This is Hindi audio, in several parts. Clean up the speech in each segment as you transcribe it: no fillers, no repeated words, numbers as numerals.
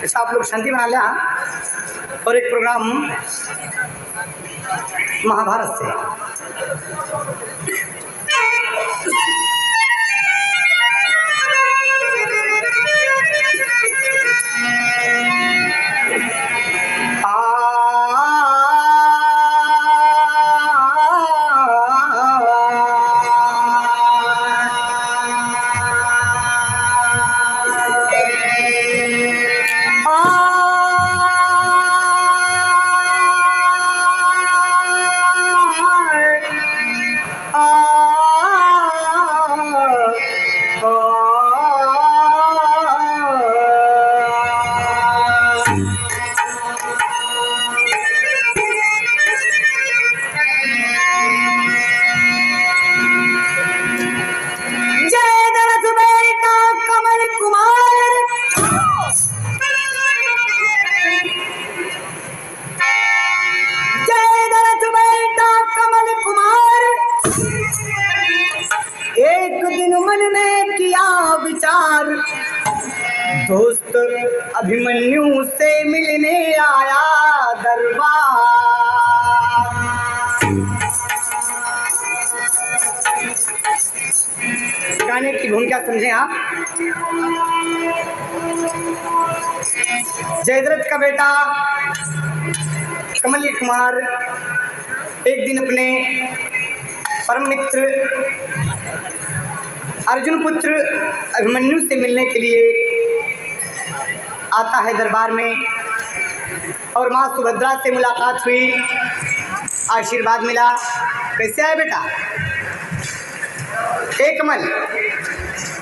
अच्छा आप लोग शांति बना लिया। और एक प्रोग्राम महाभारत से। दोस्त अभिमन्यु से मिलने आया दरबार। गाने की भूमिका समझें आप। जयद्रथ का बेटा कमल कुमार एक दिन अपने परम मित्र अर्जुन पुत्र अभिमन्यु से मिलने के लिए आता है दरबार में। और माँ सुभद्रा से मुलाकात हुई, आशीर्वाद मिला। कैसे आए बेटा? ए कमल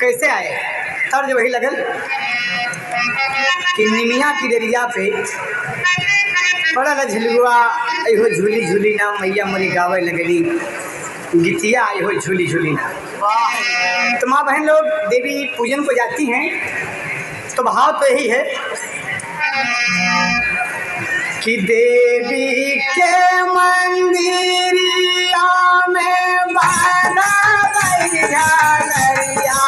कैसे आए? तर्ज वही लगल कि निमिया की डरिया पे पड़ल झुलुआ अहो झूली झूली ना मैया मोरी गावे लगली गीतिया अहो झूली झूली ना। तो माँ बहन लोग देवी पूजन को जाती हैं तो भाव तो यही है कि देवी के मंदिरिया में बाला भैया लैया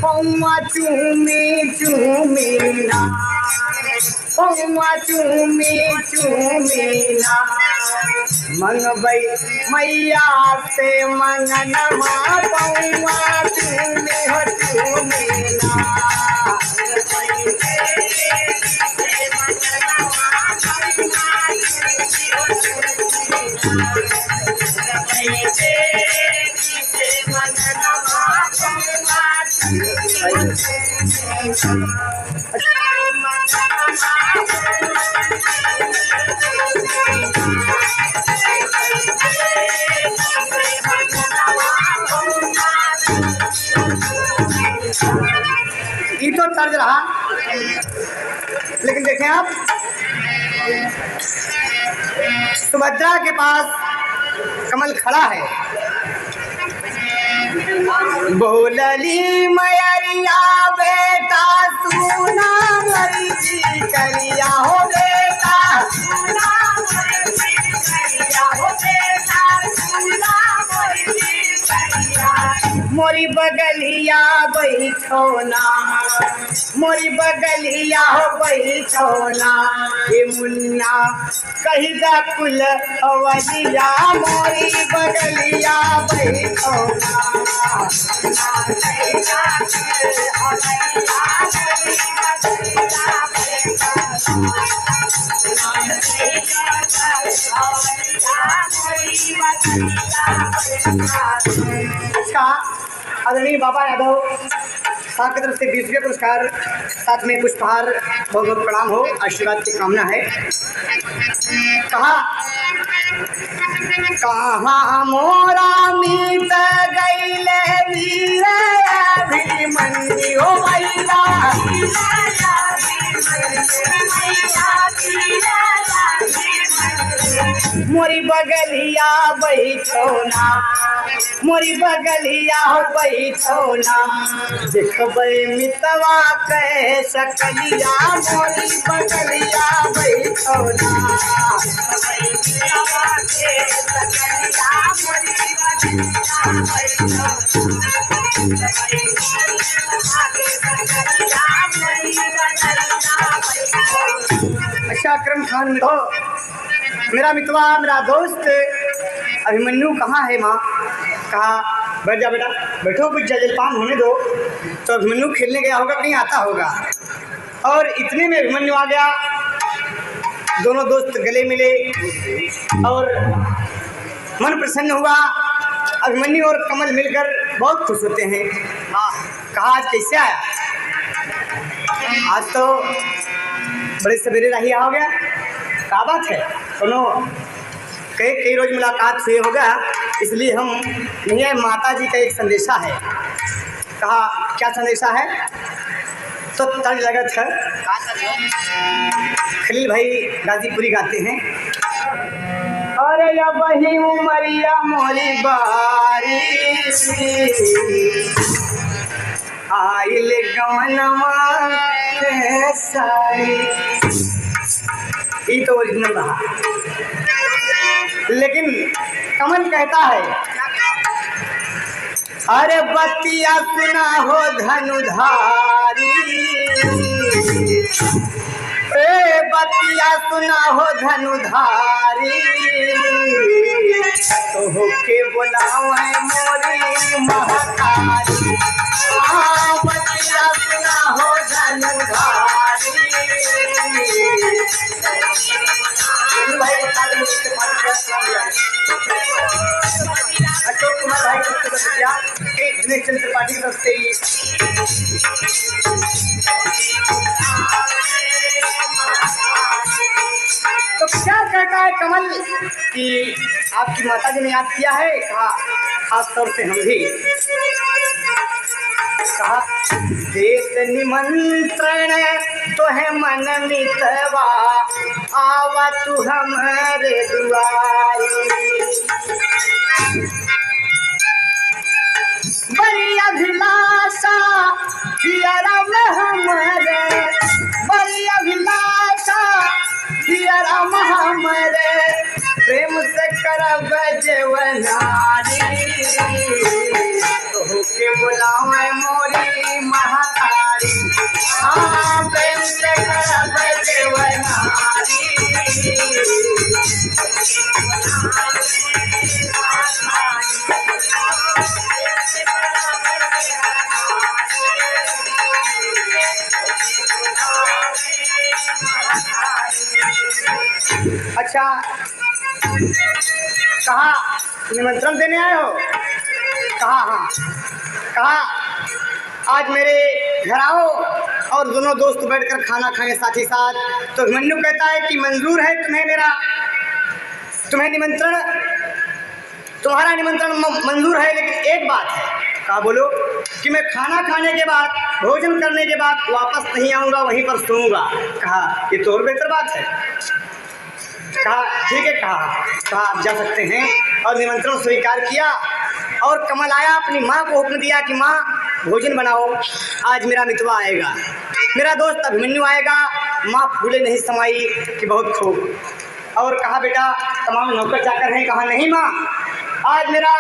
पौवा चूमी चूमी ना पौवा चूमी चूमी ना मंगबई मैया से मंगनमा पौवा चूमी हो चूमी ना। ये तो तर्ज रहा, लेकिन देखें आप सुभद्रा के पास कमल खड़ा है। बोलली मयरिया बेटा सुना मर्जी करिया हो बेटा सुना मर्जी करिया हो बेटा सुना मर्जी करिया। मोरी बगलिया बैठो ना मोरी बगलिया हो बैठो ना ये मुन्ना कहिदा कुल अवलिया मोरी बगलिया बैठो ना। अच्छा आदरणीय बाबा यादव साहब की तरफ से 20वें पुरस्कार, साथ में पुष्पहार बहुत बहुत प्रणाम हो, आशीर्वाद की कामना है। कहा कहाँ मोरा मीत गईले वीर अभिमन्यु हो मैया मोरी बगलिया बैठो ना मोरी बगलिया हो बैठो ना देखबे मितवा कह सकलिया मोरी बगलिया बैठो ना। अच्छा अकरम खान मिलो, मेरा मितवा, मेरा दोस्त अभिमन्यु कहाँ है माँ? कहा बैठ जा बेटा, बैठो, कुछ जलपान होने दो। तो अभिमन्यु खेलने गया होगा, कहीं आता होगा। और इतने में अभिमन्यु आ गया, दोनों दोस्त गले मिले और मन प्रसन्न हुआ। अभिमन्यु और कमल मिलकर बहुत खुश होते हैं। कहा आज कैसे आया? आज तो बड़े सवेरे रही हो गया, क्या बात है? सुनो, कई रोज मुलाकात हुए होगा, इसलिए हम नहीं आए। माता जी का एक संदेशा है। कहा क्या संदेशा है? तो तर्ज लगत है, खलील भाई गाजीपुरी गाते हैं। अरे या वही उमरिया मोरी बारी आइल गवनमा सारी। ये तो ओरिजिनल रहा, लेकिन कमल कहता है अरे बतिया सुना हो धनुधारी, ए बतिया सुना हो धनुधारी, तो के बुलावे मोरी महतारी। बतिया सुना हो धनुधारी। अशोक कुमार भाई दिनेश चंद्र त्रिपाठी की तरफ से ही तो क्या कहता है कमल कि आपकी माता जी ने याद किया है? कहा खास तौर से हम भी। कहा देश निमंत्रण तो है मन मितवा, आवा तू हमारे दुआरी। बड़ी अभिलाषा हियरा में हमारे, बड़ी अभिलाषा हियरा में हमारे, प्रेम से करब जेवनारी, तो के बुलावे मोरी महतारी। हाँ प्रेम से करब जेवनारी। अच्छा, कहा निमंत्रण देने आए हो? कहा हाँ। कहा आज मेरे घर आओ और दोनों दोस्त बैठकर खाना खाएं साथ ही साथ। तो अभिमन्यु कहता है कि मंजूर है तुम्हें निमंत्रण, तुम्हारा निमंत्रण मंजूर है, लेकिन एक बात है। कहा बोलो? कि मैं खाना खाने के बाद, भोजन करने के बाद वापस नहीं आऊँगा, वहीं पर सोऊंगा। कहा ये तो और बेहतर बात है। कहा ठीक है। कहा आप जा सकते हैं, और निमंत्रण स्वीकार किया। और कमल आया, अपनी माँ को हुक्म दिया कि माँ भोजन बनाओ, आज मेरा मितवा आएगा, मेरा दोस्त अभिमन्यु आएगा। माँ फूले नहीं समाई कि बहुत खूब। और कहा बेटा तमाम नौकर चाकर हैं? कहा नहीं माँ, आज मेरा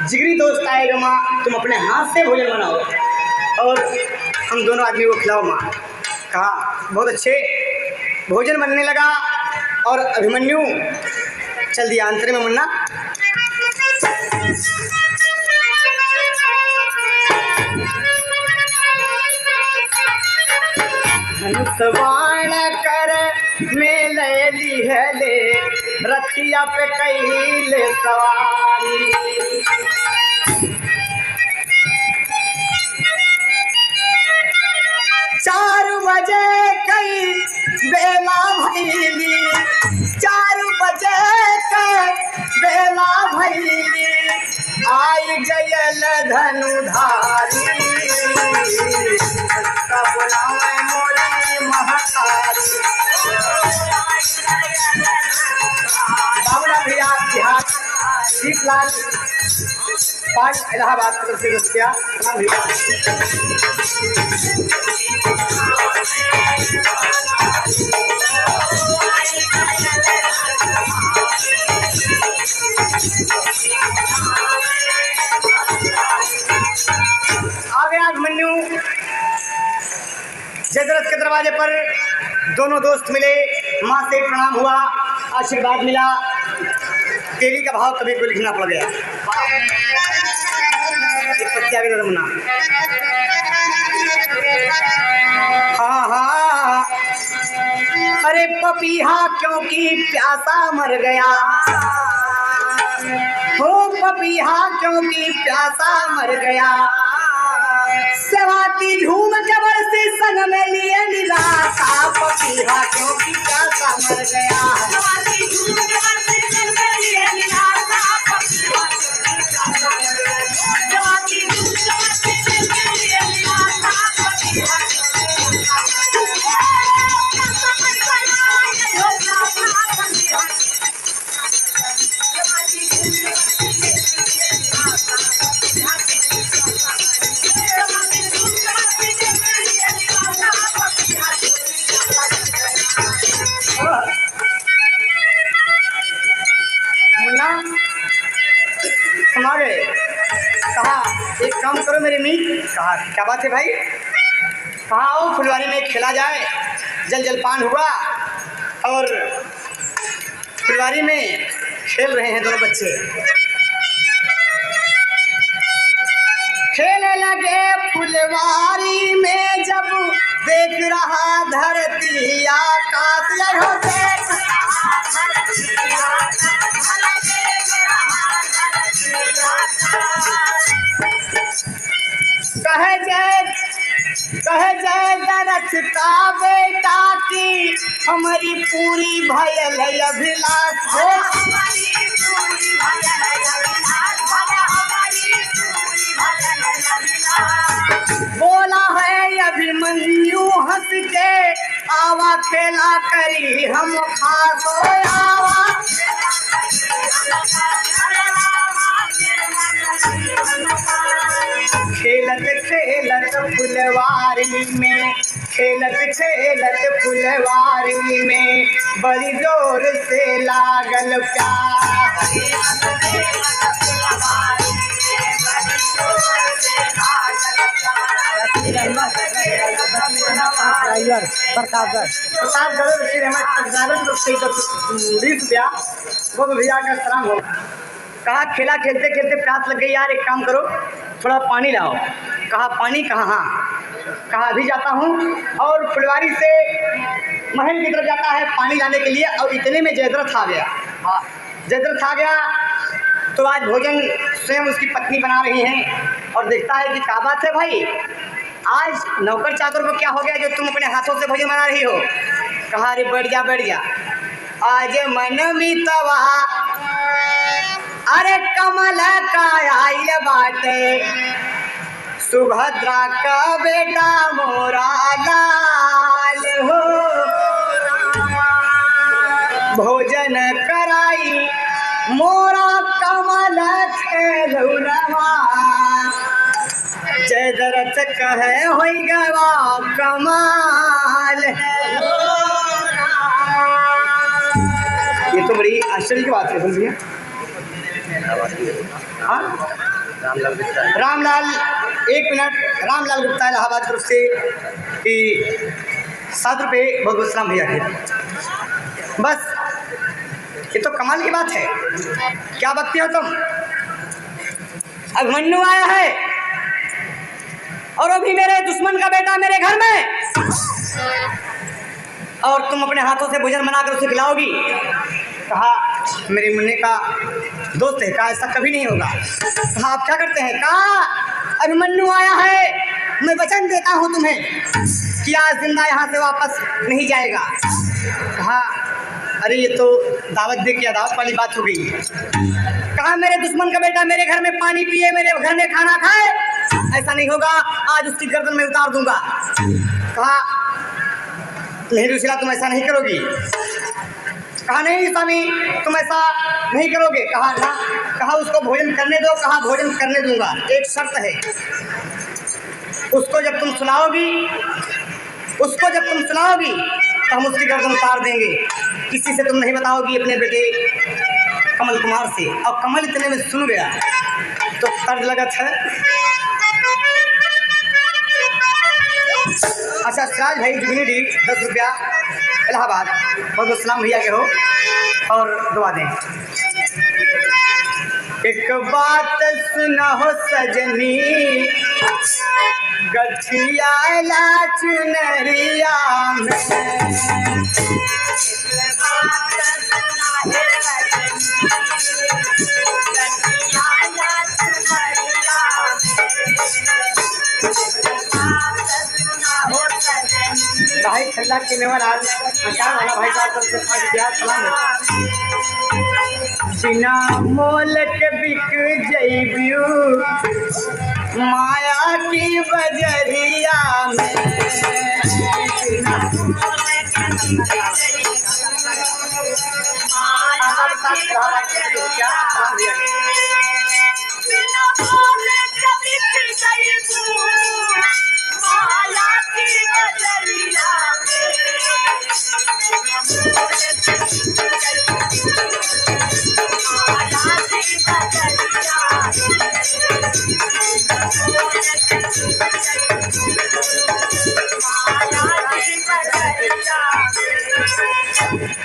जिगरी दोस्त आएगा माँ, तुम अपने हाथ से भोजन बनाओ और हम दोनों आदमी को खिलाओ माँ। कहा बहुत अच्छे। भोजन बनने लगा और अभिमन्यु चल दिया अंतरे में मुन्ना। धनुष्वाण कर में लैली है ले, रथिया पे कैले सवारी। 4 बजे कई बेला भैली, 4 बजे कई बेला भैली, आई गयल धनुधारी, का बुलावे मोरी महतारी। बाबूलाल भैया बिहार, शीतलाल पार्ट इलाहाबाद की तरफ से रसिया भैया। दरवाजे पर दोनों दोस्त मिले, माँ से प्रणाम हुआ, आशीर्वाद मिला। तेरी का भाव कभी कोई लिखना पड़ गया। पत्तिया भी रमना। हाँ हाँ, अरे पपीहा क्योंकि प्यासा मर गया, हो पपीहा क्योंकि प्यासा मर गया, सेवाती झूम जबर से संग में लिए निराशा, पपीहा क्योंकि प्यासा मर गया, सेवाती झूम जबर से संग में लिए निराशा, पपीहा क्योंकि प्यासा मर गया, सेवाती झूम जबर से संग में लिए निराशा, पपीहा क्योंकि प्यासा मर गया। सुना गए, कहा एक काम करो मेरे मीत। कहा क्या बात है भाई? कहा आओ फुलवारी में खेला जाए। जल जलपान हुआ और फुलवारी में खेल रहे हैं दोनों बच्चे। खेलने लगे फुलवारी में, जब देख रहा धरती आकाश, यहो देख रहा धरती आकाश, कहे जय दरथ का बेटा की हमारी पूरी भयल अभिलाष हो, हमारी पूरी भयल अभिलाष, हमारी पूरी भयल अभिलाष। बोला है अभिमन्यु हंस के, आवा खेला करी हम खासो, आवा खेलत खेलत फुलवारी में, खेलत खेलत फुलवारी में, बड़ी जोर से लागल प्यार, भैया का सलाम हो। कहा खेला खेलते खेलते प्यास लग गई यार, एक काम करो थोड़ा पानी लाओ। कहा पानी कहाँ? कहा अभी जाता हूँ। और फुलवारी से महल की तरफ जाता है पानी लाने के लिए, और इतने में जयद्रथ आ गया। जयद्रथ आ गया तो आज भोजन स्वयं उसकी पत्नी बना रही हैं, और देखता है कि क्या बात है भाई, आज नौकर चाकर को क्या हो गया जो तुम अपने हाथों से भोजन बना रही हो? कहा अरे बैठ जा बैठ जा, आज मन मितवा अरे कमल का आइल बाटे, सुभद्रा का बेटा मोरा लाल हो, भोजन कराई मोरा कमल खेलुनवा, जय दरथ कहे होई गवा कमाल। ये तो बड़ी आश्चर्य की बात है सुन भैया। हाँ रामलाल, एक मिनट, रामलाल गुप्ता इलाहाबाद तरफ से 7 रुपये बहुत सलाम भैया के। बस ये तो कमाल की बात है, क्या बकती हो तुम? अभिमन्यु आया है और अभी मेरे दुश्मन का बेटा मेरे घर में, और तुम अपने हाथों से भोजन बनाकर उसे खिलाओगी? कहा मेरे मुन्ने का दोस्त है, कहा ऐसा कभी नहीं होगा। कहा आप क्या करते हैं? कहा अभिमन्यु आया है, मैं वचन देता हूँ तुम्हें कि आज जिंदा यहाँ से वापस नहीं जाएगा। कहा अरे ये तो दावत दे के अदावत वाली बात हो गई। कहा मेरे दुश्मन का बेटा मेरे घर में पानी पिए, मेरे घर में खाना खाए, ऐसा नहीं होगा, आज उसकी गर्दन में उतार दूंगा। कहा नहीं रुशिला तुम ऐसा नहीं करोगी? कहा नहीं स्वामी तुम ऐसा नहीं करोगे। कहा ना, कहा उसको भोजन करने दो। कहा भोजन करने दूंगा, एक शर्त है, उसको जब तुम सुनाओगी तो हम उसकी गर्दन उतार देंगे। किसी से तुम नहीं बताओगी, अपने बेटे कमल कुमार से। और कमल इतने में सुन गया तो तर्ज लगत है अच्छा सिराज भाई जुगनी डी 10 रुपया इलाहाबाद, बहुत बहुत सलाम भैया के हो और दुआ दें। एक बात सुना हो सजनी गठिया चुनरिया में, भाई ठल्ला के नेवर आज अचार वाला भाई साहब सबसे 5 रुपया सलाम। बिना मोल के बिक जइबियू माया की बजरिया में,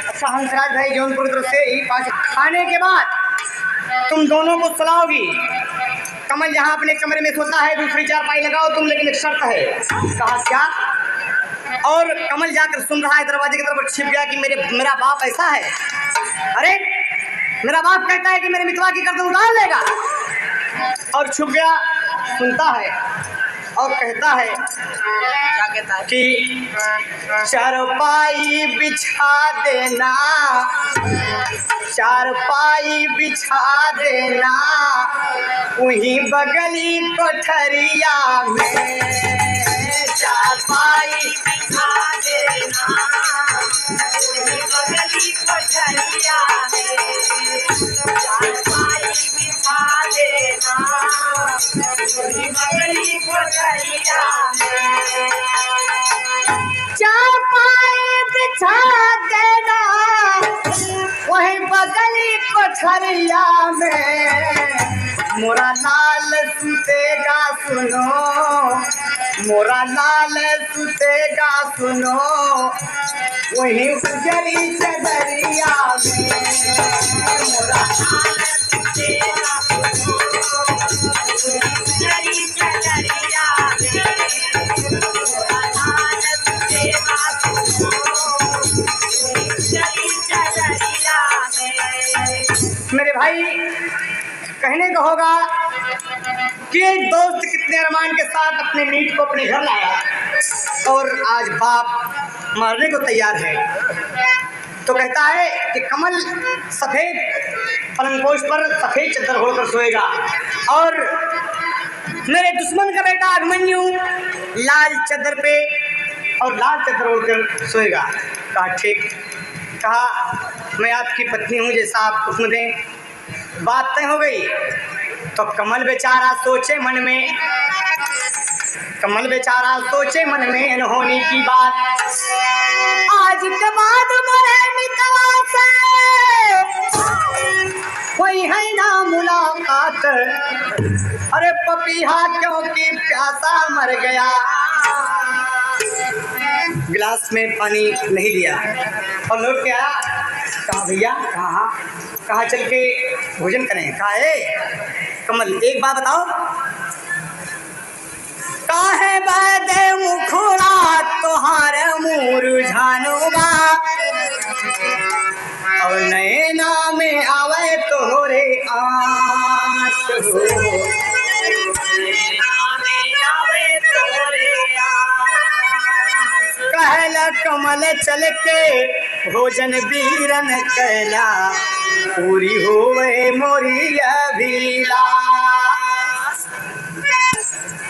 अच्छा हंसराज भाई जौनपुर तरफ से ही 5 खाने के बाद तुम दोनों को सुलाओगी। कमल जहाँ अपने कमरे में सोता है दूसरी चारपाई लगाओ तुम, लेकिन एक शर्त है। कहा क्या? और कमल जाकर सुन रहा है दरवाजे की तरफ छिप गया कि मेरा बाप ऐसा है। अरे मेरा बाप कहता है कि मेरे मितवा की गर्दन उतार लेगा, और छुप गया सुनता है और कहता है, क्या कहता है कि चारपाई बिछा देना, चारपाई बिछा देना वहीं बगली कोठरिया में, चारपाई बिछा देना वहीं बगली कोठरिया में, चारपाई बिछा देना वहीं बगली कोठरिया में, चारपाई बिछा देना वहीं बगली कोठरिया में, मोरा लाल सुतेगा सुनो, मोरा लाल सुतेगा सुनो वहीं गुजरी चदरिया में, मोरा लाल सुतेगा सुनो वहीं गुजरी चदरिया में, मोरा लाल सुतेगा सुनो वहीं गुजरी चदरिया में। मेरे भाई कहने को होगा कि एक दोस्त कितने अरमान के साथ अपने मीट को अपने घर लाया और आज बाप मारने को तैयार है। तो कहता है कि कमल सफेद पलंगपोश पर सफेद चद्दर ओढ़कर सोएगा और मेरे दुश्मन का बेटा अभिमन्यु लाल चद्दर पे और लाल चद्दर ओढ़कर सोएगा। कहा ठीक। कहा मैं आपकी पत्नी हूँ, जैसा आप हुक्म दें। बात तय हो गई। तो कमल बेचारा सोचे मन में, कमल बेचारा सोचे मन में अनहोनी की बात, आज के बाद मोरे मितवा से कोई है ना मुलाकात। अरे पपीहा क्योंकि प्यासा मर गया, गिलास में पानी नहीं लिया और लौट के आया। कहा भैया कहाँ चल के भोजन करें? कहा कमल एक बात बताओ, काहे बादे मुखड़ा तोहार मुरझानुबा और नैना में आवे तोहरे आँख हो, कहला कमल चल के भोजन बीरन कहला पूरी होवे मोरी अभिलाष।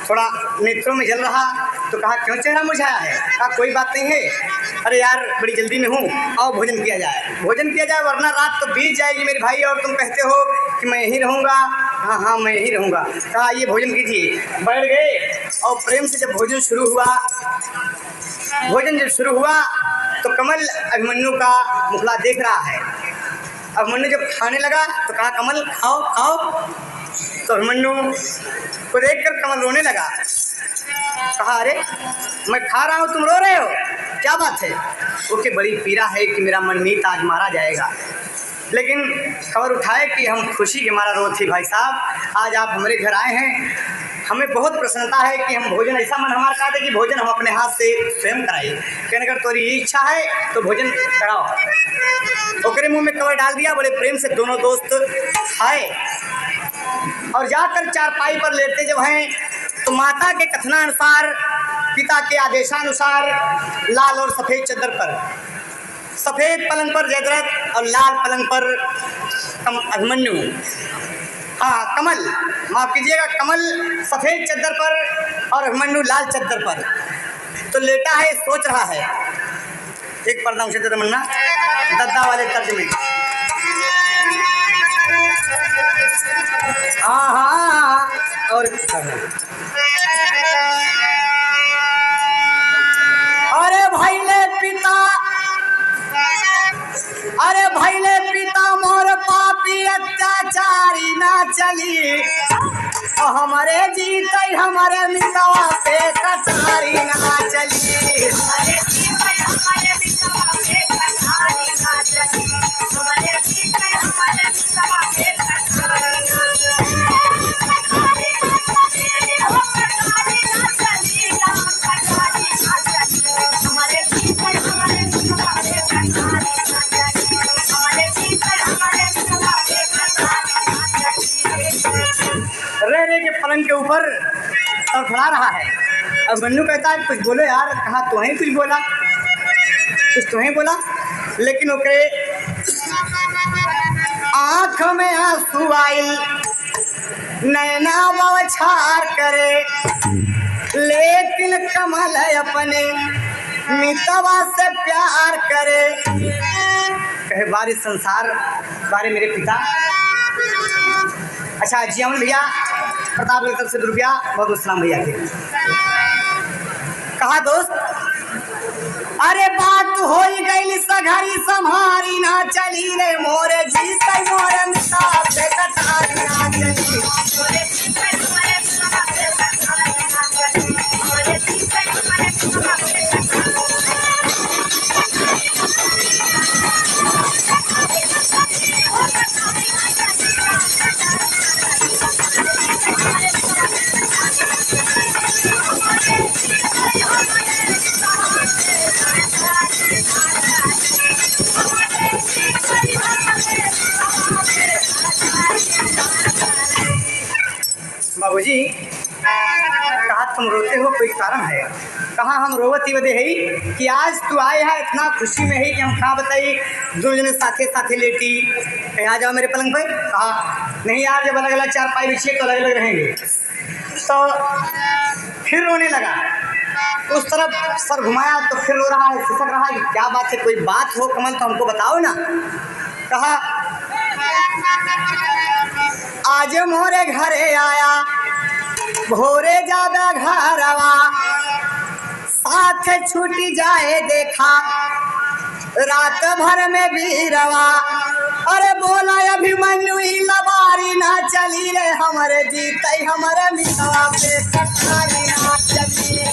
थोड़ा नेत्रों में जल रहा तो कहा क्यों चेहरा मुरझाया है? कहा कोई बात नहीं है, अरे यार बड़ी जल्दी में हूँ, आओ भोजन किया जाए, भोजन किया जाए वरना रात तो बीत जाएगी मेरे भाई, और तुम कहते हो कि मैं यहीं रहूँगा। हाँ मैं यहीं रहूँगा। कहा ये भोजन कीजिए। बैठ गए और प्रेम से जब भोजन शुरू हुआ, भोजन जब शुरू हुआ तो कमल अभिमन्यु का मुखड़ा देख रहा है। अभिमन्यु जब खाने लगा तो कहा कमल खाओ खाओ। तो अभिमन्यु को देखकर कमल रोने लगा। कहा अरे मैं खा रहा हूँ, तुम रो रहे हो, क्या बात है? ओके, बड़ी पीड़ा है कि मेरा मनमीत आज मारा जाएगा, लेकिन खबर उठाए कि हम खुशी के मारा रो थी। भाई साहब, आज आप हमारे घर आए हैं, हमें बहुत प्रसन्नता है कि हम भोजन, ऐसा मन हमारा कहते कि भोजन हम अपने हाथ से स्वयं कराइए। कहने अगर तुम्हारी ये इच्छा है तो भोजन कराओ। ओकरे मुंह में कवर डाल दिया, बड़े प्रेम से दोनों दोस्त खाए और जाकर चारपाई पर लेटते जब हैं तो माता के कथनानुसार, पिता के आदेशानुसार लाल और सफ़ेद चादर पर, सफ़ेद पलंग पर जयद्रथ और लाल पलंग पर अभिमन्यु, हाँ कमल, माफ कीजिएगा, कमल सफ़ेद चादर पर और अभिमन्यु लाल चादर पर तो लेटा है, सोच रहा है। एक पर्दा उसे दे मन्ना, दद्दा वाले तर्ज में। हाँ हाँ, और अरे भैले पिता, अरे भैले पिता मोर पापी अत्याचारी ना चली, हमारे जीत हमारे मिलवा पे कटारी ना चली। रे के पलंग के ऊपर तड़फड़ा रहा है। अब मन्नू कहता है कुछ बोलो यार, कहा तुम्हें कुछ बोला, कुछ तुम्हें बोला, लेकिन ओकरे आँख में आंसू आइल, नैना बौछार करे, लेकिन कमल अपने मितवा से प्यार करे। कहे बारे संसार, बारे मेरे पिता। अच्छा जियावन भैया, प्रताप की तरफ से रुपया, बहुत बहुत सलाम भैया के। कहा दोस्त, अरे बात हो गई सघरी संहारी ना चली रे मोरे जीत मोरे मिता से कटारी ना चली। बाबूजी, कहा तुम रोते हो, कोई कारण है? कहा हम रोवती वदे है कि आज तू आए है, इतना खुशी में है कि हम कहाँ बताई, दोनों जने साथे साथे लेटी, कहीं आ जाओ मेरे पलंग पे। कहा नहीं यार, जब अलग अलग चारपाई बिछिए तो अलग अलग रहेंगे। तो फिर रोने लगा, उस तरफ सर घुमाया तो फिर रो रहा है, सिसक रहा है, क्या बात है, कोई बात हो कमल तो हमको बताओ ना। कहा आज मोरे घरे आया, भोरे जादा घरवा, साथ छूटी जाए देखा, रात भर में भी रवा। अरे बोला अभिमन्यु लबारी ना चली रे, हमारे जीते हमारे मितवा पे कटारी ना चली।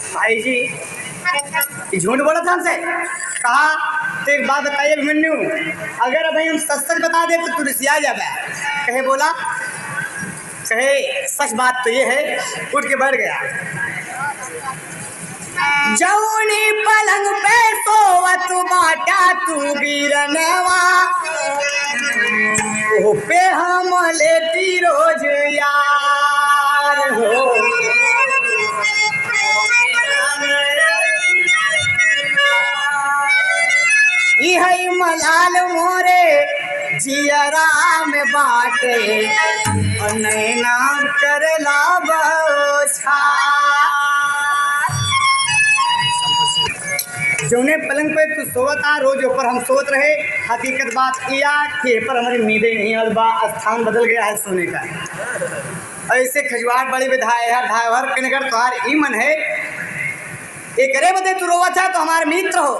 भाई जी झूठ बोला था हमसे। कहा तो एक बात बताइए अभिमन्यु, अगर अभी हम सच सच बता दे तो तू रिसिया जाए। कहे बोला, कहे सच बात तो ये है, उठ के बैठ गया। जौनी पलंग पे सोवत बाटा तू गिरनवा, ओ पे हम लेती रोज यार हो। यही मलाल मोरे जियरा में बाटे, नैना करला बौछार। जौने पलंग पे तू सोता रोज ऊपर हम सोत रहे, हकीकत बात यह कि पर हमारी नींदें नहीं और बा स्थान बदल गया है सोने का। ऐसे खजुआर बड़ी विधाय है ड्राइवर के नगर तुहार ई मन है एक करे बदे तू रोवा था तो हमारे मित्र हो।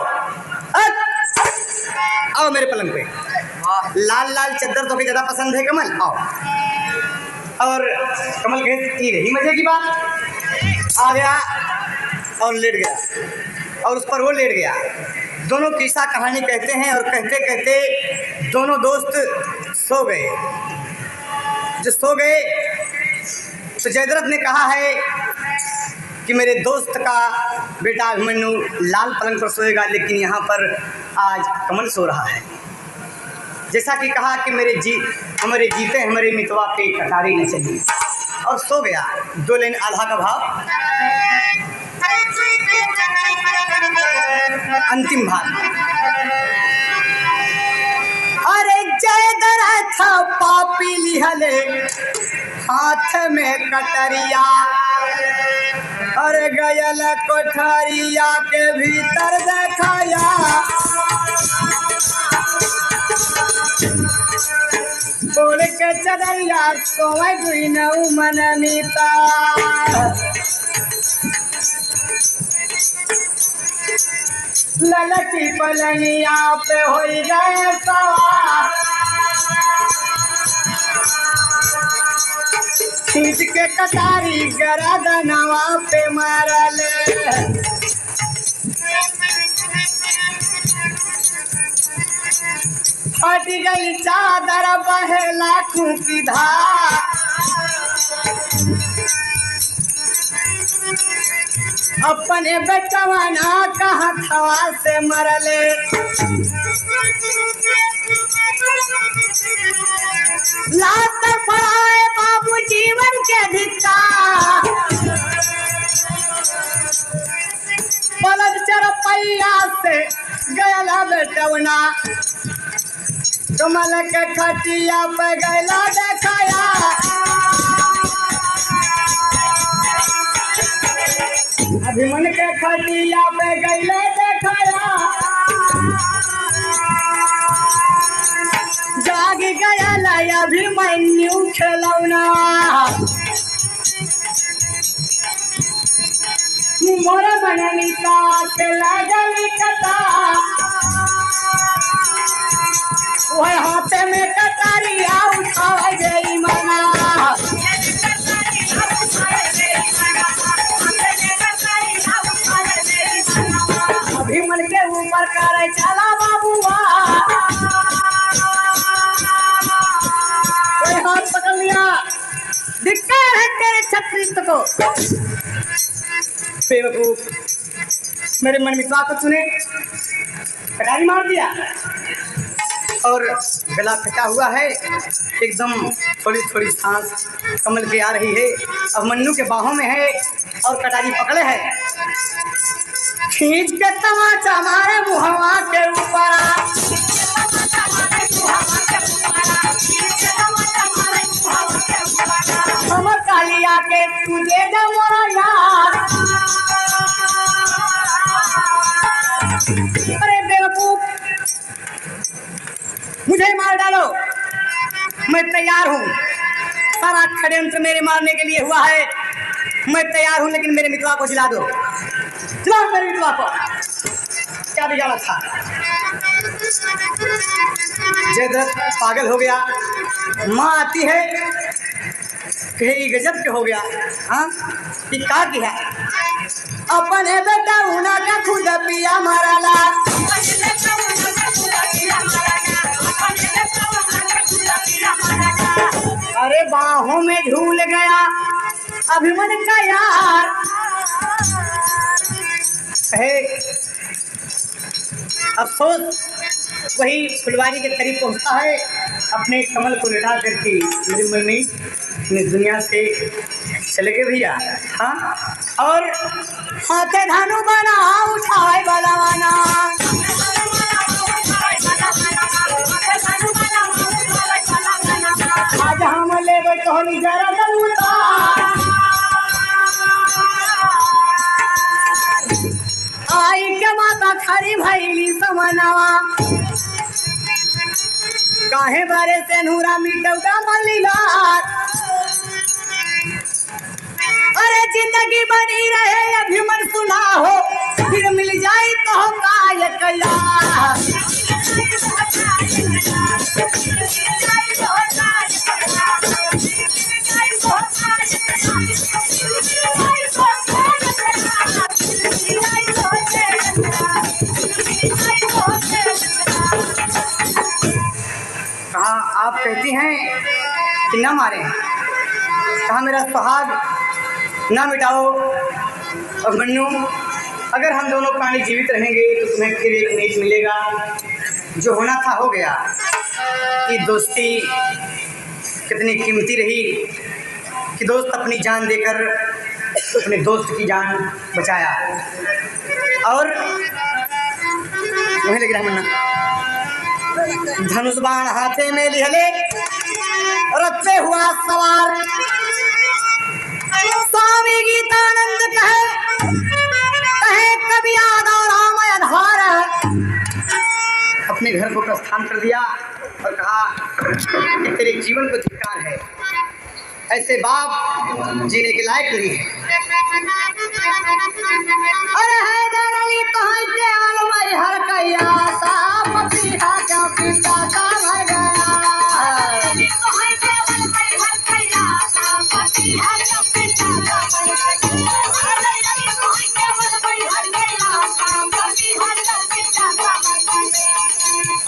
आओ मेरे पलंग पे, लाल लाल चद्दर तो भी ज्यादा पसंद है कमल, आओ। और कमल कहे रही मजे की बात, आ गया और लेट गया और उस पर वो लेट गया। दोनों किस्सा कहानी कहते हैं और कहते कहते दोनों दोस्त सो गए। जो सो गए तो जयद्रथ ने कहा है कि मेरे दोस्त का बेटा अभिमन्यु लाल पलंग पर सोएगा, लेकिन यहाँ पर आज कमल सो रहा है। जैसा कि कहा कि हमारे जीते हमारे मितवा पे कटारी न चली, और सो गया। 2 लाइन आल्हा का भाव, अंतिम भाग। अरे जयद्रथ पापी लिहले हाथ में कटरिया, अरे गयल कोठरिया के भीतर देखाया, तोड़ के चदरिया सोए दुई नऊ मन नीता। ललकी पलनिया पे हो गए सवार, खींच के कटारी गरदनवा पे मारल, फट गई चादर बहे लाखों की धार, अपने बेटवाना कहाँ खवा से मरले, लात पड़ाए बाबू जीवन के धिक्कार, पलट चरपैया से गया बेटवना, कमल के खटिया पे गैला देखाया, अभिमन के खटिया पे गैले देखाया, जाग गया लय अभिमन्यु खिलौना, मोर बननिका के लागल कटा, वह हाथे में कटारिया उठावे गई मना, अभिमन के ऊपर करे चला बाबुआ, कोई हाथ पकड़ लिया, धिक्कार है तेरे छत्तीस को। बेवकूफ, मेरे मन में बात सुने, कटारी मार दिया और गला फटा हुआ है, एकदम थोड़ी थोड़ी सांस कमल की आ रही है, अभिमन्यु के बाहों में है और कटारी पकड़े है, खींच के तमाचा मारे मुहवा के ऊपर, हम कालिया के तुझे मोरा यार, अरे बेवकूफ मुझे मार डालो, मैं तैयार हूँ, सारा षड्यंत्र मेरे मारने के लिए हुआ है, मैं तैयार हूँ, लेकिन मेरे मित्रवा को जिला दो, जिलाओ मेरे मित्रवा को, क्या बिगाड़ा था। जयद्रथ पागल हो गया, माँ आती है कहे गजब के हो गया, हाँ कि का किया, अपने बेटा उना का खुद पिया माराला, अरे बाहों में झूल गया अभिमन का यार, है अफसोस वही फुलवारी के करीब पहुंचता है, अपने कमल को लिटा करके मेरी मम्मी अपनी दुनिया से चले गए भैया, हाँ। और हाथे धानु बना उठाए बलवाना, आज हम ले गए तो हम जरा दलूता, आई के माता अरे भैली समनवा काहे बारे से नूरा मिटौगा मलिलार अरे जिंदगी बनी रहे अभी मन सुना हो फिर मिल जाए तो काय कैला कहा आप कहती हैं कि न मारे कहा मेरा सुहाग ना मिटाओ और बन्नू अगर हम दोनों प्राणी जीवित रहेंगे तो तुम्हें फिर एक नीच मिलेगा जो होना था हो गया ये दोस्ती कितनी कीमती रही कि दोस्त अपनी जान देकर अपने दोस्त की जान बचाया और वहीं लग रहा मन्ना धनुष बाण हाथे में लिहले रथ हुआ सवार स्वामी गीतानंद कहे कभी आधा राम आधार अपने घर को प्रस्थान कर दिया और कहा कि तेरे जीवन को धिक्कार है ऐसे बाप जीने के लायक नहीं है अरे हैदर अली कहाँ से आलमाई हर कैया पपीहा क्यों पिता का भर गया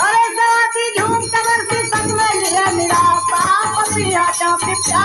अरे साथी झूम कबर से संग में लिया मेरा पपीहा क्यों पिता